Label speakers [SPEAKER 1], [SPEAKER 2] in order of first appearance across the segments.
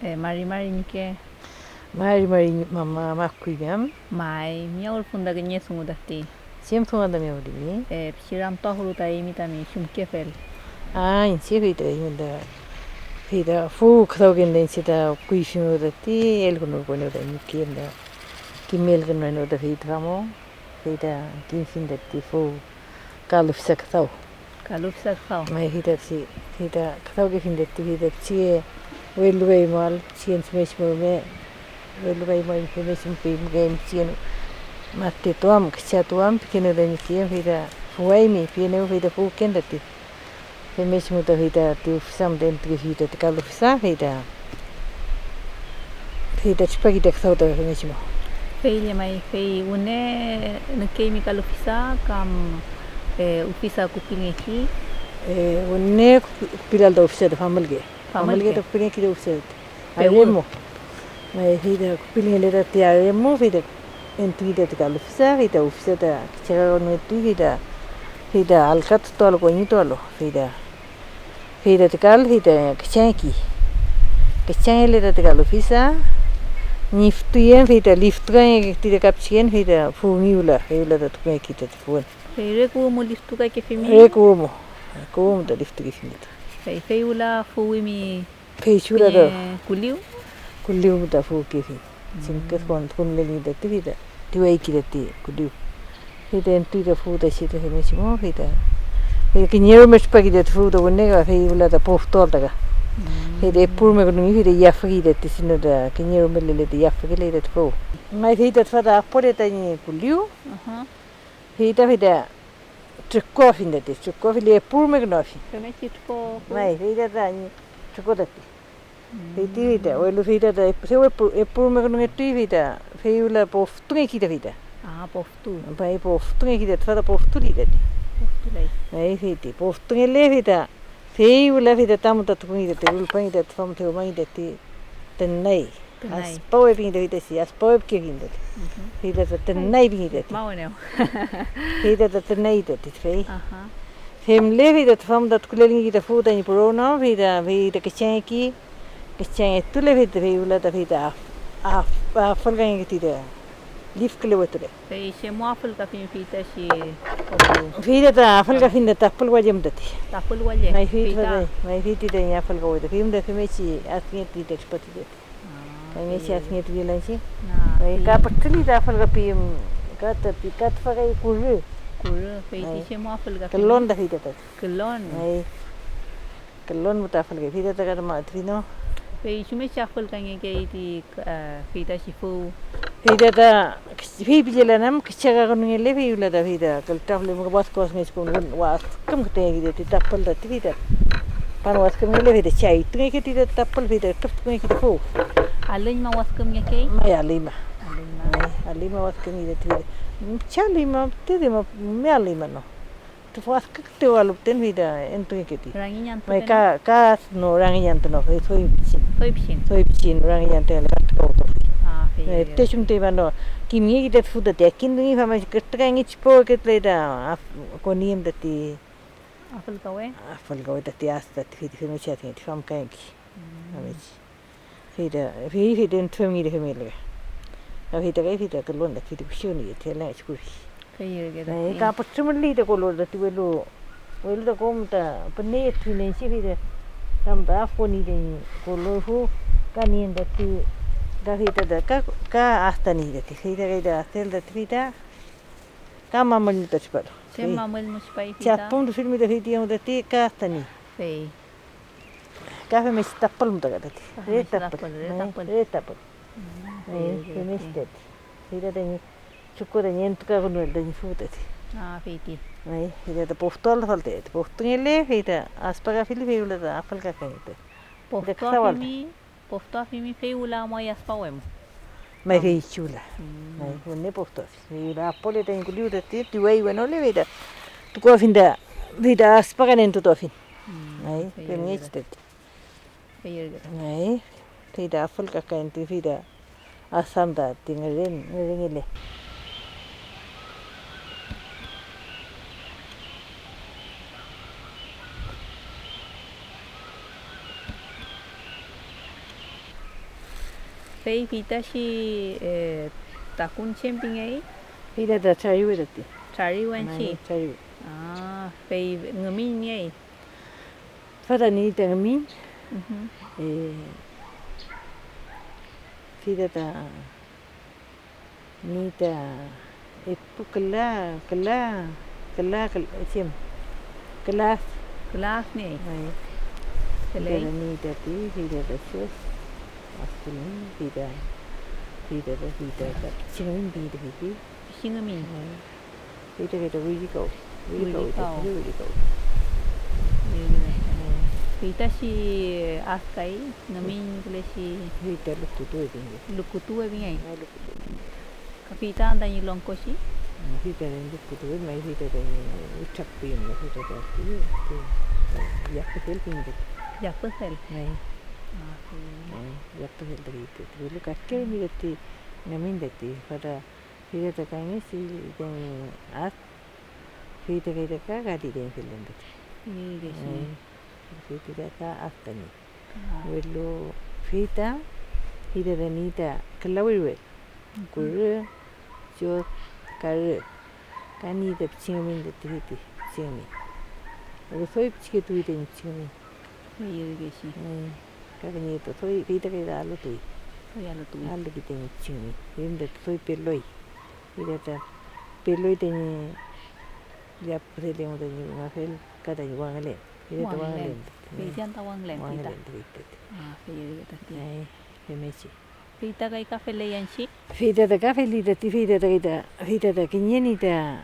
[SPEAKER 1] Mari nike
[SPEAKER 2] Mari mama makuiam.
[SPEAKER 1] mai miaul funda genye sungudati.
[SPEAKER 2] Sempre anda minha uri.
[SPEAKER 1] Psiram tohuru ta imitami shumkefel.
[SPEAKER 2] In sempre ainda vida fu krogen den sida kuifimo dati elgono gono da nikenda. Kimel gono da vidramo. Vida kinfin dati fu kalufsa kthau.
[SPEAKER 1] Kalufsa kthau.
[SPEAKER 2] Mai vida si vida kthau ke fin dati vida chie welway mal chien smesmo me welway mal information pim game chien Mate tuam kchatuam pequeno da nikia vida fuaimi pieno vida fu kendati. Mesmo da vida tu sam dentro vida de calufsa vida. Vida chpagi da kthau da mesmo.
[SPEAKER 1] Feile mai fei une nkemi kalufisa kam ufisa kupingeki.
[SPEAKER 2] Une pilal da ufisa da famalge. Famalge da kupingeki da ufisa. Aremo. Mai vida kupingele da tiaremo vida vida de calufsa vida ufisa da kchara no tu vida alcat tolo coñi tolo vida de cal vida kchanki kchanele da calufisa niftuen vida liftuan de capchien vida fumiula da tukeki da fun
[SPEAKER 1] Reku mo liftuka ke femi
[SPEAKER 2] reku da liftuki finita
[SPEAKER 1] feula fuimi
[SPEAKER 2] chura da
[SPEAKER 1] kuliu
[SPEAKER 2] da fu kefi sinket kon leli da vida Tuaiki da ti kudu. Vida entu da fu da shita mesmo vida. Vida kinyeru mespagi da fu da wonega vida da poftol daga. Vida pur me gnu vida yafri da tisino da kinyeru melele da yafri le da fu. Mai vida da apore da ni kuliu. Vida tukko finda ti tukko le pur me gnu fi.
[SPEAKER 1] Come tukko.
[SPEAKER 2] Mai vida da ni tukko da ti. Vida welu vida da se pur me gnu ti vida. Feula poftunge kita vida.
[SPEAKER 1] Poftu.
[SPEAKER 2] Pai poftunge kita fada poftuli dati.
[SPEAKER 1] Poftulai.
[SPEAKER 2] Ai fiti poftunge le vida. Feula vida tamu tatungi dati ulpangi dati famu teu mai dati tenai. As poe pingi dati si as poe kingi dati. Vida tenai pingi dati.
[SPEAKER 1] Mauneo.
[SPEAKER 2] Vida tenai dati fei. Fem le vida famu dati kulelingi kita fuda ni corona vida kechanki. Kechanki tu le vida feula da vida folga tida lif kilometre
[SPEAKER 1] Fei se muafel ka fin fita si
[SPEAKER 2] fita da folga fin da tapul wajem dati
[SPEAKER 1] tapul waje
[SPEAKER 2] mai fiti da ya folga wada fim da fimeci asnget tida spati dati kai meci asnget vilanci mai ka patli da folga pim ka tapi kat fagai kuru
[SPEAKER 1] fei ti se muafel ka
[SPEAKER 2] kelon da fita da
[SPEAKER 1] kelon
[SPEAKER 2] mai kelon muta folga fita da ka ma trino
[SPEAKER 1] Fei shume chafel kange ke iti fita sifu.
[SPEAKER 2] Fita da fi bijelanam kichaga gunge le fiula da fita kal tafle mo bas kos mes kun was kam kete gi de tapal da fita pan was kam le fita chai tunge ke ti da tapal fita tap tunge ki fu
[SPEAKER 1] Alin ma was kam ke
[SPEAKER 2] mai alima was kam gi de fita chalima te de me alima no tu was ka te walu ten fita entu ke ti mai ka no rangian no soy pichin rangian te le ko te chumte bano kimi git fu da tekin ni fama ketrangi chpo ketle da koniem da ti afal gawe da ti asta ti fi me chat ti fam kai ki amich fi den twemi de femele fi da kalon da fi de kushoni te la chkuri ka patrimli de kolor da ti welu da komta panet fi ne si fi de sam da foni de kolor fu kanien da ti da fita da ka hasta ni da fita da tel da fita ka mamal ni tachpar
[SPEAKER 1] se mamal muspai fita
[SPEAKER 2] chat pum do filmi da fita da ti ka hasta ni
[SPEAKER 1] fei
[SPEAKER 2] ka fe me tapal mu da ti tapal fe me stet fita da ni chukko da ni entu ka gunu da ni futa ti
[SPEAKER 1] feiti
[SPEAKER 2] fita da postol falte postungele fita aspaga fili feula da afal ka kanite
[SPEAKER 1] Poftofimi feula mai aspawem.
[SPEAKER 2] Mai fei chula. Mai unne postof. Feula apole da include da ti tuai bueno le vida. Tu ko finda vida aspagan tu tofin. Mai fe mechtet. Mai feida afal ka kanite vida asanda tingelen
[SPEAKER 1] Fei vitashi takun chempingay.
[SPEAKER 2] Fita da chayu dati.
[SPEAKER 1] Chayu wanchi.
[SPEAKER 2] Chayu.
[SPEAKER 1] Fei ngamin ngay.
[SPEAKER 2] Fata ni ta ngamin. Fita da ni ta epu kala chem. Kelas
[SPEAKER 1] nih.
[SPEAKER 2] Fita da ni ta ti fita da chos. Asli fita da chingamin fita fiti.
[SPEAKER 1] Chingamin.
[SPEAKER 2] Fita da wili kau.
[SPEAKER 1] Vitashi askai ngamin kleshi.
[SPEAKER 2] Fita
[SPEAKER 1] Lukutu ngay. Kapita tañi longkoshi.
[SPEAKER 2] Fita da lukutu mai fita da utxapim fita da ti. Yakpel pinggir.
[SPEAKER 1] Yakpel.
[SPEAKER 2] Mai. Yakpel dari itu. Dulu kakek ni dati ngamin dati pada fita da kami si dan as fita kita kagadi dan film dati. Fita da ka astani. Welu fita da nita kelawir. Kuru jo kar kani da chingamin dati fiti chingamin. Aku soy pchike tu ite chingamin.
[SPEAKER 1] Yirgeshi.
[SPEAKER 2] Kagani to soy fita kita alu tu. Alu kita chingamin. Ini da soy peloi. Fita da peloi tani ya pele mo tani ngafel kada ni wangale. Fita wangale.
[SPEAKER 1] Fita wangale.
[SPEAKER 2] Fita.
[SPEAKER 1] Fita.
[SPEAKER 2] Femesi.
[SPEAKER 1] Fita kai kafe leyanchi.
[SPEAKER 2] Fita da kafe li da ti fita da kinye ni da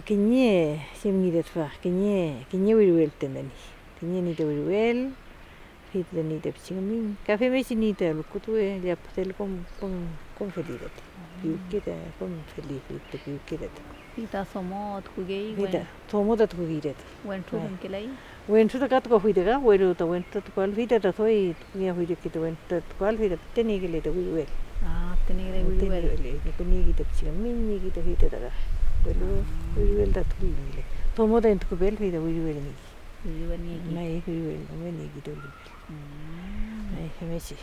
[SPEAKER 2] kinye semni da fa kinye wirwel tendani. Kinye ni da wirwel. Fita da ni da chingamin. Kafe mesi ni da lukutu ya pasel kom feli da ti. Piuke da kom feli fita piuke da ti.
[SPEAKER 1] Fita somot kugei.
[SPEAKER 2] Fita somot da kugei da ti.
[SPEAKER 1] Wentu kelai.
[SPEAKER 2] Wentu da kat ko fita ka welu da wentu da kwal fita da soy ya fita kita wentu da kwal fita teni kele da wirwel.
[SPEAKER 1] Tenegre wirwel.
[SPEAKER 2] Ni kuni kita chingamin ni kita fita da welu wirwel da tu ni. Somot da entu bel fita wirwel ni.
[SPEAKER 1] Wirwel ni.
[SPEAKER 2] Mai wirwel ni kita. Mai femesi.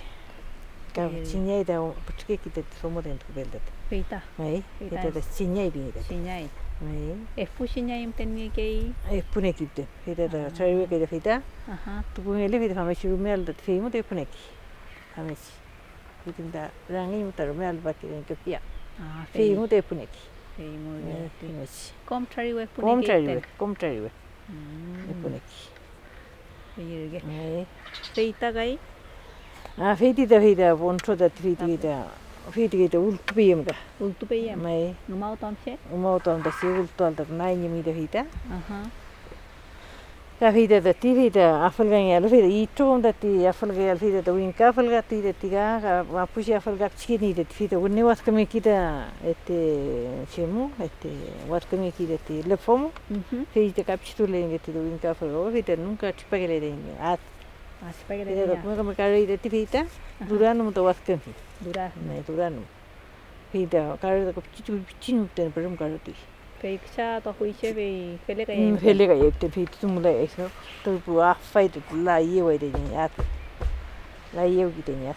[SPEAKER 2] Ka chinyai da puchke kita somot da entu bel da.
[SPEAKER 1] Fita.
[SPEAKER 2] Mai fita da chinyai bi da.
[SPEAKER 1] Chinyai.
[SPEAKER 2] Mai.
[SPEAKER 1] Efu chinyai teni kei.
[SPEAKER 2] Pune kita. Fita da chayu ke da fita. Tu pune fita famesi rumel da feimu da pune ki. Famesi. Fita da rangi mutar rumel ba ki ke pia. Feimu da pune ki.
[SPEAKER 1] Feimu da.
[SPEAKER 2] Famesi.
[SPEAKER 1] Kom chariwe pune ki.
[SPEAKER 2] Kom chariwe. Pune ki.
[SPEAKER 1] Yirge. Fita kai.
[SPEAKER 2] Fita da boncho da fita kita ultupiyam da.
[SPEAKER 1] Ultupiyam.
[SPEAKER 2] Mai.
[SPEAKER 1] Ngumau tomche.
[SPEAKER 2] Ngumau tom da si ultual da naini mi da fita. Ka fita da ti fita afalgan ya lo fita itom da ti afalga ya fita da winka afalga ti da ti ga Püchi afalga chini da fita unne was kami kita chemu was kami kita ti lefomu. Fita kapchitu le ti da winka afalga fita nunca chipagele de
[SPEAKER 1] Aspagele.
[SPEAKER 2] Como kari da ti fita durano to was kami. Durano. Fita kari da chinu ten perum kari ti.
[SPEAKER 1] Peiksha to huiche be felega
[SPEAKER 2] ye te fit tumula eso to bua fight la ye we de ya la ye ki de ya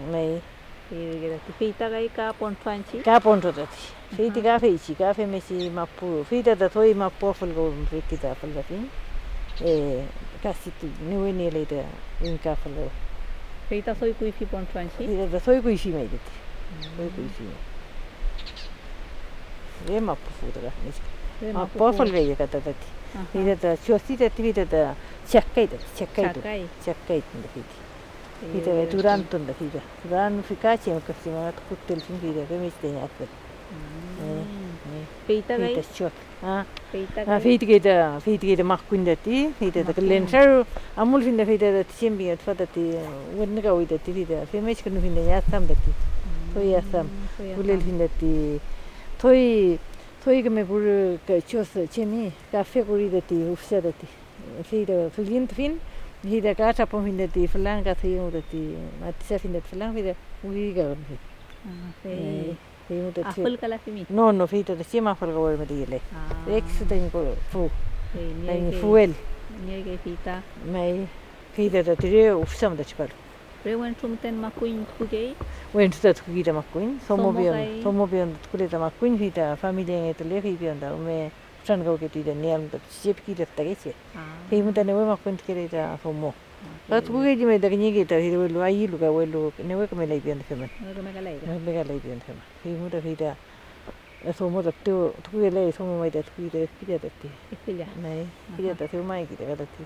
[SPEAKER 2] mai
[SPEAKER 1] ye te fita kai ka ponfanchi
[SPEAKER 2] ka ponto de fit ka feichi ka fe mesi mapu fita da toi mapu ful go kita ful da fin kasi tu ne ne le da in ka ful
[SPEAKER 1] fita soi kui fi ponfanchi
[SPEAKER 2] fita da soi kui fi mai de soi kui fi ये मापू फूटगा इसका पावरफुल गई है कहता था इधर तो चौथी तो इधर तो चक्काई इधर दुरान तो दुरान फिकाची में कभी मात कुत्ते लिखिं इधर तो मिस्ते हैं आते
[SPEAKER 1] Feita gay.
[SPEAKER 2] Feita gay makundat feita the lenser amul finda feita that simbi at fatati wouldn't go with the feita femich can finda yasam that toyasam ulil findati toy me bur chos chemi cafe guri that ufsa that feita filin fin hida gata pom findati flan gat hiu that matsa findat flan vida we go
[SPEAKER 1] Apple kala fimi.
[SPEAKER 2] No, feita the sima for go with the Rex then go fu. Then fuel.
[SPEAKER 1] Niege fita.
[SPEAKER 2] May feita the trio of some that spell.
[SPEAKER 1] Rewen tumten makuin kugei.
[SPEAKER 2] Wen tuta tukida makuin.
[SPEAKER 1] Zomogelu.
[SPEAKER 2] Somobion tukuleta makuin fita familia ngeta lefi bionda ume tran kau ketida niam da siap kita tagese. Hei muta newe makuin tukuleta somo. Kat kuge di me da nyege ta hiru lu ayi lu ka welu newe ka melai bionda feman. Mega lai bionda feman. Hei muta fita somo da tu tukule somo mai da tukida kida da ti. Nai kida da tu mai kida da ti.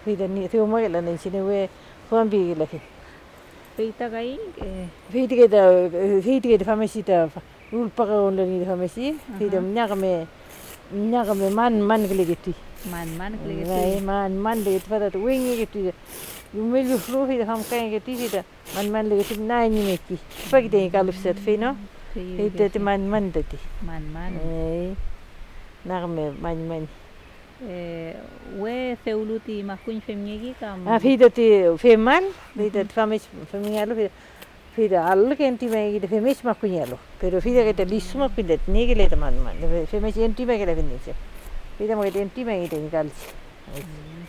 [SPEAKER 2] Fita ni tu mai la ni sinewe fambi la fi.
[SPEAKER 1] Feita gai
[SPEAKER 2] Feita famesita ulpaga on ni famesi feita nyagame man glegeti man le fada to wingi geti umelu flo feita fam kan geti feita man le geti nai ni meki fagite kalufset fino feita te man deti nagame man
[SPEAKER 1] we seuluti makuin femnyegi kam
[SPEAKER 2] feita te feman feita fames femnyalo feita all kenti mai de femes makunyalo pero feita que te lisma pindet negele te man femes enti mai que la venise feita mai enti mai te nikalci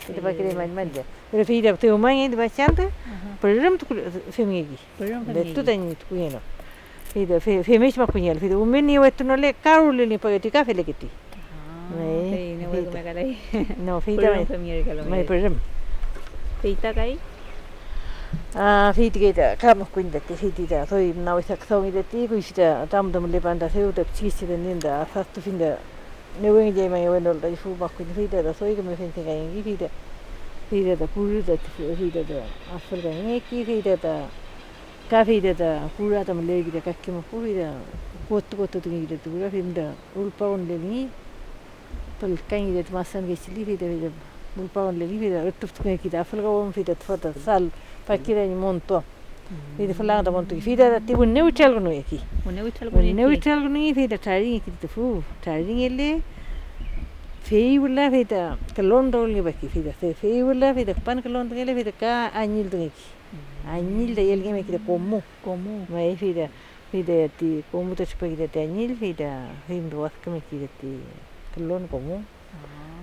[SPEAKER 2] feita pa que man pero feita te umai de bastante pero tu femnyegi de tu tani tu kueno feita femes makunyalo feita umeni wetu no le karule ni pa que kafe le keti no feita mai perum
[SPEAKER 1] feita gai
[SPEAKER 2] feita kita kamu kuinda feita soi nau sak songi de ti kuista tam le banda seu de chisi de ninda fastu finda newen je mai wenol da fu bakku feita da soi me fente gai feita da puru da feita da afra neki feita da ka feita da pura tam le gida kakkimu feita kottu tu gida tu finda ulpa on le ni pel kan ide masan ge sili de mulpa on le vida retuf tu ki da falga on fida tfata sal pakira ni monto ide fala da monto fida da tibu neutral gnu eki neutral gnu fida tari ki de fu tari ele feibula fida kalondo ni baki fida feibula fida pan kalondo ele fida ka anil tu eki anil de elge me ki de komu mai fida ti komu te spagida de anil fida hindu was kame ki de ti lon como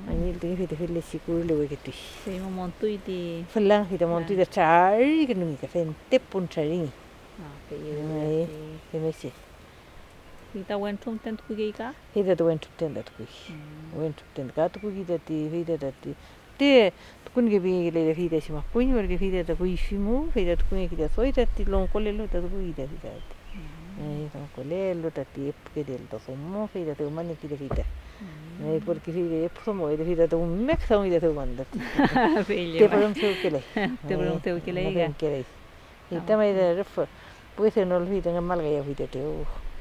[SPEAKER 2] anil de fite fille sicuro le che tu
[SPEAKER 1] sei un montu di
[SPEAKER 2] falan fite montu da chai che non mi cafen te punchari che messi
[SPEAKER 1] fita wen tum tent kugi ka
[SPEAKER 2] fite da wen tum tent ka tu kugi da ti fite da ti te kun ge bi le fite si ma kun wer ge fite da kui fimu fite kun ge da soi da ti lon colle lo da kugi da fite lon colle lo da ti che del da sommo fite da umani ki da fite porque fide promo de fide de un mexo y de tu banda te pregunto que le y también de ref pues no olviden en malga ya fide te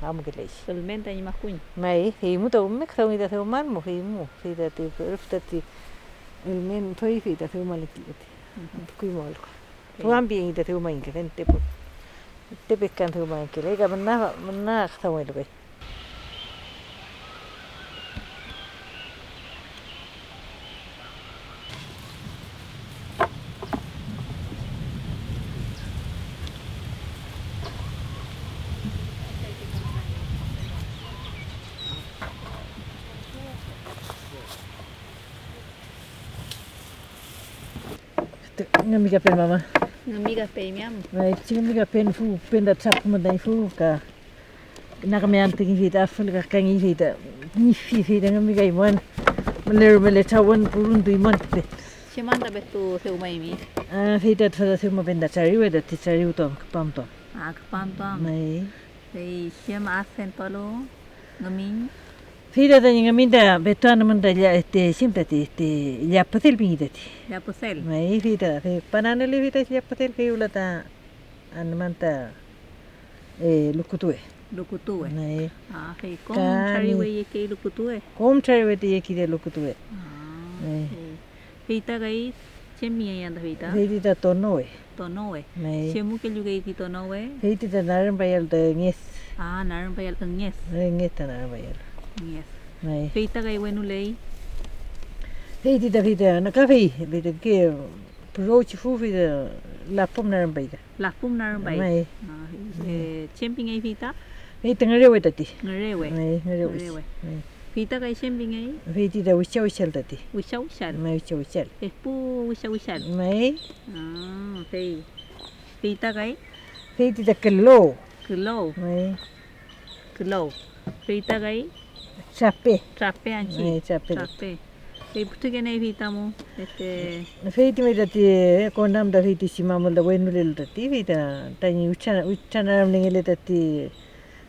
[SPEAKER 2] amo que le
[SPEAKER 1] solamente ni más cuñ
[SPEAKER 2] mai y mucho un mexo y de tu mal mo fide te ref el men toi fide tu mal que kui mal tu ambi de tu mal que te pescan tu mal que le manna xawel be Ngamiga pen mama.
[SPEAKER 1] Ngamiga pe miam.
[SPEAKER 2] Mai ngamiga pen fu pen da chap mo dai fu ka. Nagame ante ki vida fu ka kangi vida. Ni fi vida ngamiga iwan. Mele tawan purun du iman pe.
[SPEAKER 1] Chemanda betu seu mai mi.
[SPEAKER 2] Vida da seu mo pen da chari we da ti chari utom pam tom.
[SPEAKER 1] Pam tom.
[SPEAKER 2] Mai.
[SPEAKER 1] Sei chema asentolo ngamin.
[SPEAKER 2] Vida da ngaminda betuan manda ya siempre ya pasel bingidati.
[SPEAKER 1] Ya pasel.
[SPEAKER 2] Mai vida panana le vida ya pasel fe ulata anmanta lukutue. Mai.
[SPEAKER 1] Fe kom chari we ke lukutue.
[SPEAKER 2] Kom chari we te ki de lukutue. Mai.
[SPEAKER 1] Vida gai chemi ya da vida.
[SPEAKER 2] Vida tonoe.
[SPEAKER 1] Mai. Chemu ke lugai ti tonoe.
[SPEAKER 2] Vida naran bayal de nges.
[SPEAKER 1] Naran bayal nges.
[SPEAKER 2] Nges naran bayal.
[SPEAKER 1] Yes.
[SPEAKER 2] Mai.
[SPEAKER 1] Feita gai wenu lei.
[SPEAKER 2] Feita vida na cafe, vida que prochi fu vida la pom na baida.
[SPEAKER 1] La pom na baida.
[SPEAKER 2] Mai.
[SPEAKER 1] Chemping ai feita.
[SPEAKER 2] Feita ngarewe tati.
[SPEAKER 1] Ngarewe.
[SPEAKER 2] Mai ngarewe.
[SPEAKER 1] Feita gai chemping ai.
[SPEAKER 2] Feita wisha tati.
[SPEAKER 1] Wisha.
[SPEAKER 2] Mai wisha.
[SPEAKER 1] Espu wisha.
[SPEAKER 2] Mai.
[SPEAKER 1] Fei. Fitagay.
[SPEAKER 2] Fitita kelo.
[SPEAKER 1] Külaw.
[SPEAKER 2] May
[SPEAKER 1] Külaw. Fitagay.
[SPEAKER 2] chape.
[SPEAKER 1] Trape anchi.
[SPEAKER 2] May chape.
[SPEAKER 1] Trape. Ütügentu fita mo.
[SPEAKER 2] Fiti me dati kondam da fiti simamul da wenulil dati fita tañi uchana ningile dati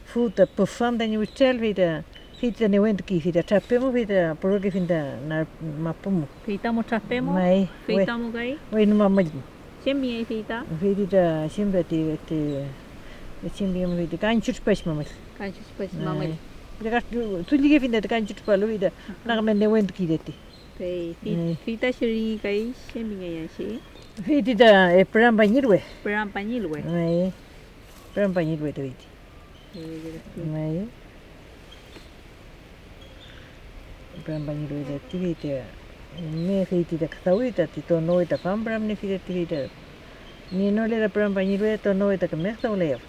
[SPEAKER 2] futa pufam tañi uchal fita fita ne wentu ki fita chape mo fita poroke fita na mapumu.
[SPEAKER 1] Fita mo trape mo.
[SPEAKER 2] May
[SPEAKER 1] Fita mo gay.
[SPEAKER 2] wenu mamaj.
[SPEAKER 1] Siembi fita.
[SPEAKER 2] Fita simbati simbi mo fita kanchut pas mamal.
[SPEAKER 1] Kanchus pas mamay.
[SPEAKER 2] Tulige fita kanchut palu fita nakamene wentu ki dati.
[SPEAKER 1] Fita shiri kay siembi ngayon si.
[SPEAKER 2] Fita peram banirwe.
[SPEAKER 1] Peram panyilwe.
[SPEAKER 2] May peram banirwe to fiti. May peram banirwe dati fita me fita ksawi dati to no ita pambram ne fita ni no le peram banirwe to no ita kame ksawi.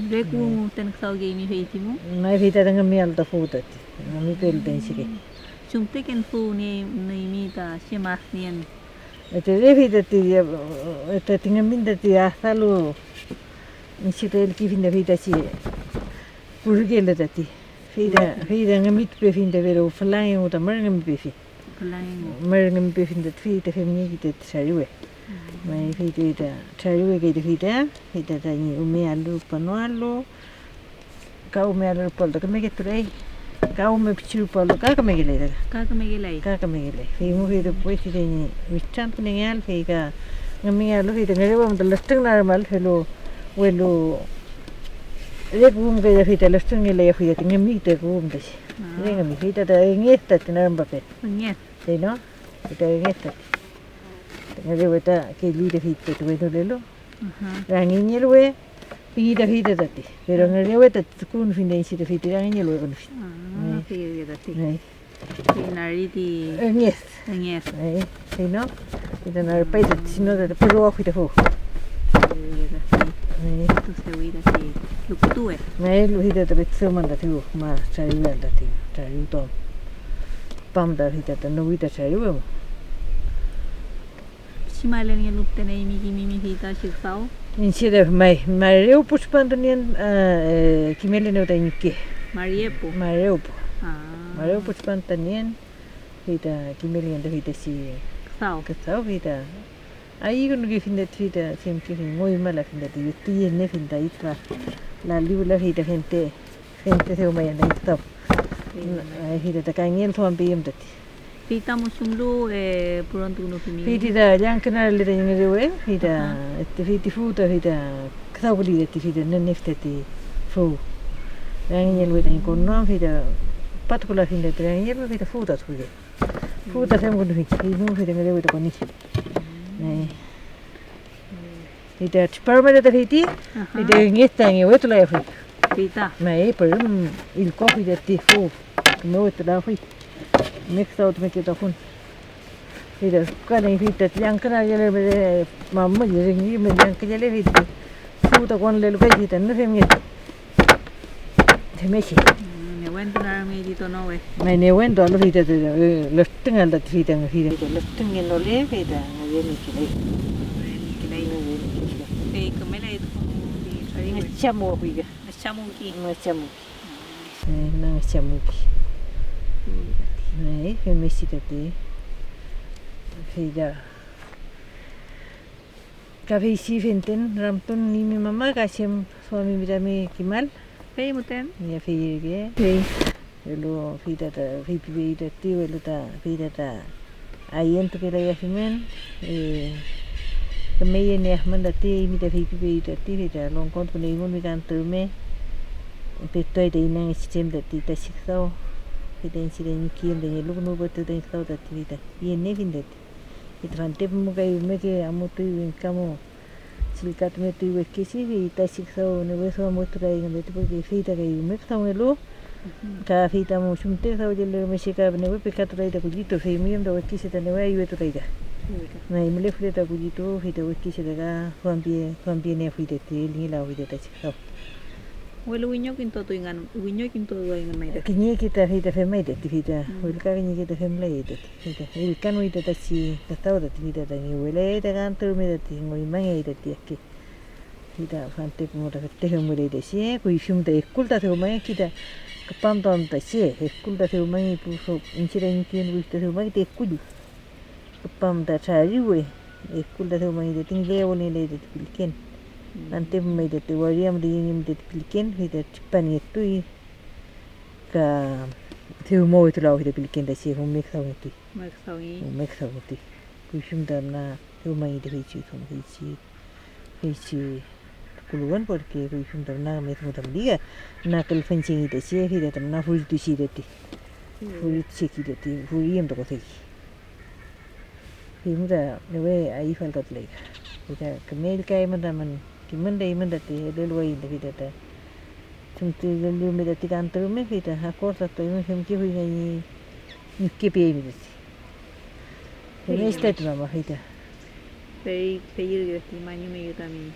[SPEAKER 1] Reku tanaksaw gay mi fiti mo.
[SPEAKER 2] May fita tanga mi alta futa ti. Mi pel densike.
[SPEAKER 1] Sumteken fu ni mita simas niyan.
[SPEAKER 2] Ete fita ti ete tinga minda ti asalu Israel ki finda fita si purgela dati. Fita ngamit pe finda vero flying uta marngam pe fi. Marngam pe finda fita femni kita tsariwe. Mai fita tsariwe ke fita tani ume alu panualo. Ka ume alu poldo kame ke turai. Ka ume pichu poldo ka kame ke leda. Ka kame ke le. Fi mu fita pues fita ni wichant ningal fita ngami alu fita ngarewa mta lastang normal hello welo rek boom ke fita lastang ngele fita ngami te boom des. Ngami fita ta ngesta tinaramba pe.
[SPEAKER 1] Nget.
[SPEAKER 2] Sei no? Fita ngesta. Ngarewa ta ke lida fita tu weno lelo. Ranginyelwe fita dati. Pero ngarewa ta kun finda insi ta fita ranginyelwe kon.
[SPEAKER 1] Fita dati. Nari di
[SPEAKER 2] Nget. Sei no? Fita nar pa ita sino ta puro fita fo.
[SPEAKER 1] Tu se wida si lukutue.
[SPEAKER 2] Mai lu hita ta betso manda tiu ma chariu da tiu chariu to. Pam da hita ta no wita chariu.
[SPEAKER 1] Simalen ya lukte na imi fita siksaw.
[SPEAKER 2] Insida mai mareu puspando nien kimele no ta nike.
[SPEAKER 1] Mariepo.
[SPEAKER 2] Mareu puspando nien hita kimele da hita si ksaw hita. Ahí con que fin de vida siempre muy mala fin de vida tiene fin de vida la libra vida gente se uma ya está ahí vida ta cañel fue bien de
[SPEAKER 1] Fita musumlu pronto no fimi
[SPEAKER 2] vida ya que nada le tengo de ver vida este vida futa vida ksauli de vida no nefteti fu cañel vida con no vida particular fin de cañel vida futa se me con vida me debo de con Ida sperma da fiti, ida ngesta ngi wetu la yafi.
[SPEAKER 1] Fita.
[SPEAKER 2] Mai per il coffee da tifo. No wetu la fi. Mix out me kita fun. Ida kana fita yang kana jale be mamma jere ngi me yang jale fiti. Futa kon le lukai fita no fem ngi. Temechi.
[SPEAKER 1] Ne wento na me dito no we.
[SPEAKER 2] Mai ne wento lo fita de lustingal da fita ngi fita. Lustingal no le fita ngi ni kile.
[SPEAKER 1] Kemela itu di
[SPEAKER 2] Chamu biga.
[SPEAKER 1] Chamuki.
[SPEAKER 2] Nang chamuki. Nei, femesi tati. Fida. Kafe si fenten rampun ni mi mama kasem suami bidami kimal.
[SPEAKER 1] Fei müten.
[SPEAKER 2] Ya fige. Fei. Velo fida ta fipi tati velo ta fida ta. Ayen tu kira ya fimen. Kami ni ahman dati mi dah fipi dati fida long kont pun imun mi kan terme. Petoi de inang sistem dati ta siksaw. Fida insiden kiam de lu no betu de siksaw dati fida. Ye ne fin dati. Itrante mu kai me ke amu tu kamu silkat me tu kesi fida siksaw ne beso mu tu rai ngam betu ke fida kai me siksaw ngelu. Ka fida mu sumte saw jelle me sika ne be pekat rai da kujito fe mi am da kesi ta ne wa yu tu rai da. Mai mele fuleta kujito fida kesi da kwambie ne fida te li la fida ta siksaw.
[SPEAKER 1] Welu winyo kinto ingan mai da.
[SPEAKER 2] Kinyi kita fida fe mai da fida. Wel ka kinyi kita fe mai da fida. El kan wi da si ta da fida da ni wele da kan tu me da ti ngoi mai da ti ki. Kita fante mura te mure de sie ku ishum de esculta de umay kita kapam tam ta sie esculta de umay puso inchira inkin wiste de umay te kuju kapam ta chari we esculta de umay de tingle woni le de pilken ante umay de te wariam de nim de pilken kita chipani tu ka te umo itu lau de pilken de sie hum mexawiti mexawiti ku ishum da na de umay de hichi thum hichi kuluan porque kui juntar na me como también na que el fencing de sie y de na fui tu si de ti fui chiqui de ti fui en todo aquí y mira le ve ahí falta le mira que me el que man que manda te del way de vida ta chunti del me de tanto me vida a cosa to me hem que fui ni que pie me de en este tema hita
[SPEAKER 1] pedir que este maño me yo también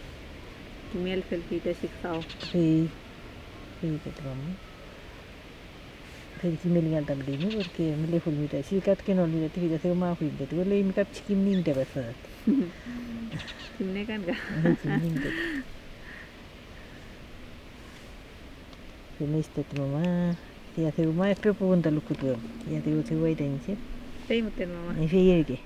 [SPEAKER 1] Kimel felkita siksaw.
[SPEAKER 2] Sí, sí, que tramo. Pero si me ligan también, porque me le fulmita. Si cat que no le tira se uma fui, te le mi cap chiquim nin te basa.
[SPEAKER 1] Kimne kan ga.
[SPEAKER 2] Pero este mamá, ya se uma es pregunta lo que tú. Ya te voy a decir.
[SPEAKER 1] Pei muten mama.
[SPEAKER 2] En fin,